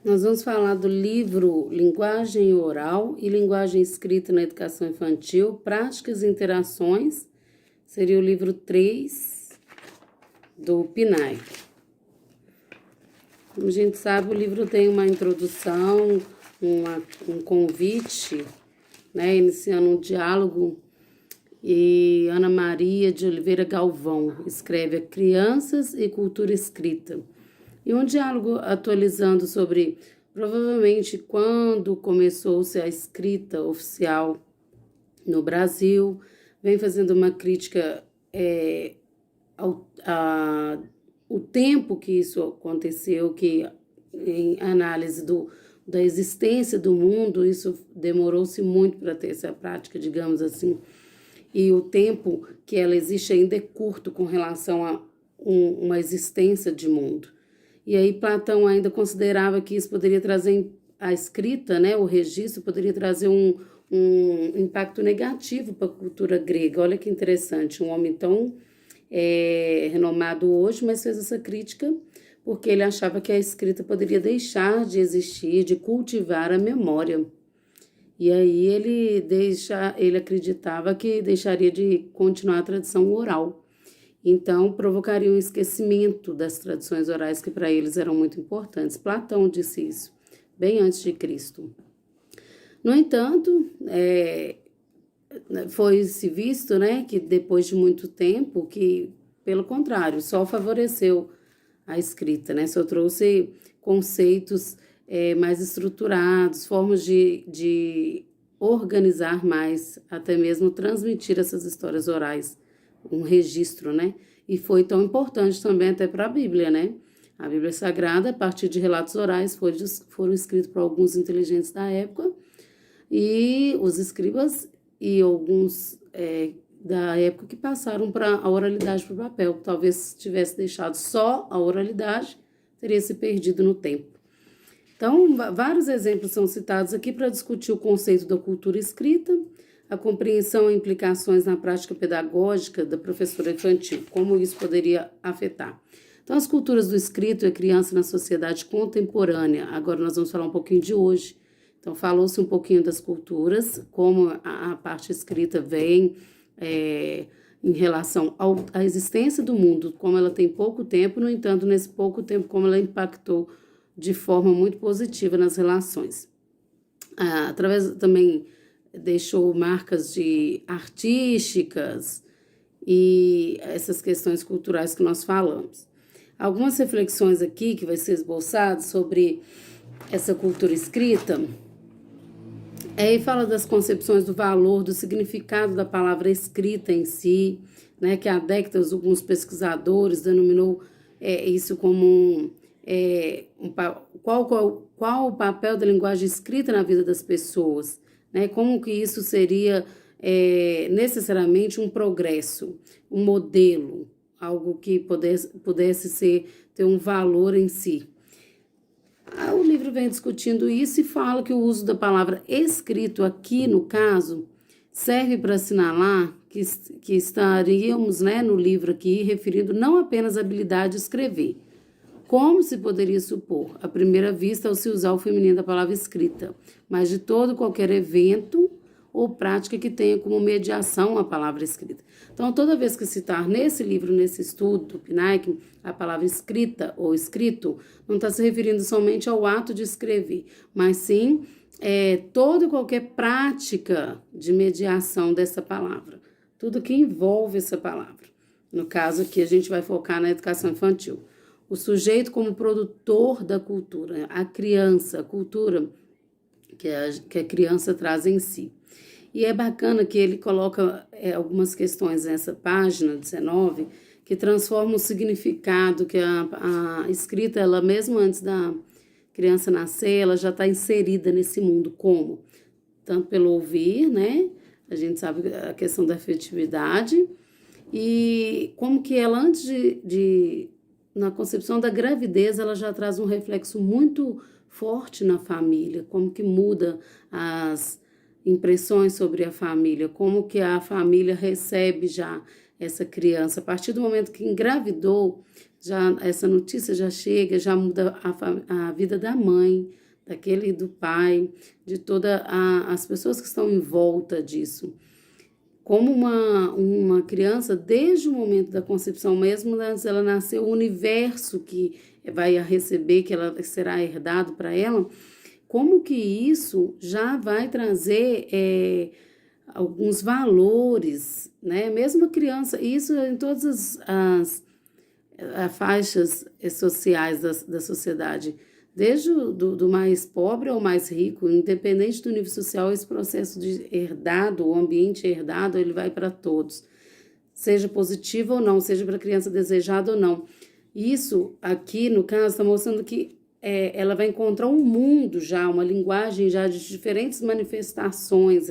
Nós vamos falar do livro Linguagem Oral e Linguagem Escrita na Educação Infantil, Práticas e Interações. Seria o livro 3 do PNAE. Como a gente sabe, o livro tem uma introdução, um convite, né, iniciando um diálogo, e Ana Maria de Oliveira Galvão escreve a Crianças e Cultura Escrita. E um diálogo atualizando sobre, provavelmente, quando começou-se a escrita oficial no Brasil, vem fazendo uma crítica o tempo que isso aconteceu, que em análise da existência do mundo, isso demorou-se muito para ter essa prática, digamos assim, e o tempo que ela existe ainda é curto com relação a uma existência de mundo. E aí Platão ainda considerava que isso poderia trazer, a escrita, né, o registro, poderia trazer um impacto negativo para a cultura grega. Olha que interessante, um homem tão renomado hoje, mas fez essa crítica porque ele achava que a escrita poderia deixar de existir, de cultivar a memória. E aí ele acreditava que deixaria de continuar a tradição oral. Então, provocaria um esquecimento das tradições orais que para eles eram muito importantes. Platão disse isso, bem antes de Cristo. No entanto, foi-se visto, né, que depois de muito tempo, que, pelo contrário, só favoreceu a escrita, né, só trouxe conceitos mais estruturados, formas de organizar mais, até mesmo transmitir essas histórias orais, um registro, né? E foi tão importante também até para a Bíblia, né? A Bíblia Sagrada, a partir de relatos orais, foram escritos por alguns inteligentes da época, e os escribas e alguns da época que passaram para a oralidade para o papel. Talvez tivesse deixado só a oralidade, teria se perdido no tempo. Então, vários exemplos são citados aqui para discutir o conceito da cultura escrita, a compreensão e implicações na prática pedagógica da professora infantil, como isso poderia afetar. Então, as culturas do escrito e a criança na sociedade contemporânea. Agora nós vamos falar um pouquinho de hoje. Então, falou-se um pouquinho das culturas, como a parte escrita vem em relação à existência do mundo, como ela tem pouco tempo, no entanto, nesse pouco tempo, como ela impactou de forma muito positiva nas relações. Através também deixou marcas artísticas e essas questões culturais que nós falamos. Algumas reflexões aqui que vai ser esboçado sobre essa cultura escrita. E fala das concepções do valor, do significado da palavra escrita em si, né, que há décadas alguns pesquisadores denominou isso como qual o papel da linguagem escrita na vida das pessoas, né, como que isso seria necessariamente um progresso, um modelo, algo que pudesse ter um valor em si. O livro vem discutindo isso e fala que o uso da palavra escrito aqui, no caso, serve para assinalar que estaríamos, né, no livro aqui referindo não apenas a habilidade de escrever, como se poderia supor, à primeira vista, ao se usar o feminino da palavra escrita, mas de todo qualquer evento ou prática que tenha como mediação a palavra escrita. Então, toda vez que citar nesse livro, nesse estudo do PNAE, a palavra escrita ou escrito, não está se referindo somente ao ato de escrever, mas sim toda e qualquer prática de mediação dessa palavra, tudo que envolve essa palavra. No caso aqui, a gente vai focar na educação infantil. O sujeito como produtor da cultura, a criança, a cultura que a criança traz em si. E é bacana que ele coloca algumas questões nessa página 19 que transformam o significado, que a escrita, ela mesmo antes da criança nascer, ela já está inserida nesse mundo. Como? Tanto pelo ouvir, né? A gente sabe a questão da afetividade, e como que ela, antes na concepção da gravidez, ela já traz um reflexo muito forte na família, como que muda as impressões sobre a família, como que a família recebe já essa criança. A partir do momento que engravidou, já essa notícia já chega, já muda a vida da mãe, daquele do pai, de todas as pessoas que estão em volta disso. Como uma criança, desde o momento da concepção mesmo, antes ela nasceu, o universo que vai receber, que ela será herdado para ela, como que isso já vai trazer alguns valores, né? Mesmo a criança, isso em todas as faixas sociais da sociedade, desde do mais pobre ao mais rico, independente do nível social, esse processo de herdado, o ambiente herdado, ele vai para todos, seja positivo ou não, seja para a criança desejada ou não. Isso aqui, no caso, está mostrando que ela vai encontrar um mundo já, uma linguagem já de diferentes manifestações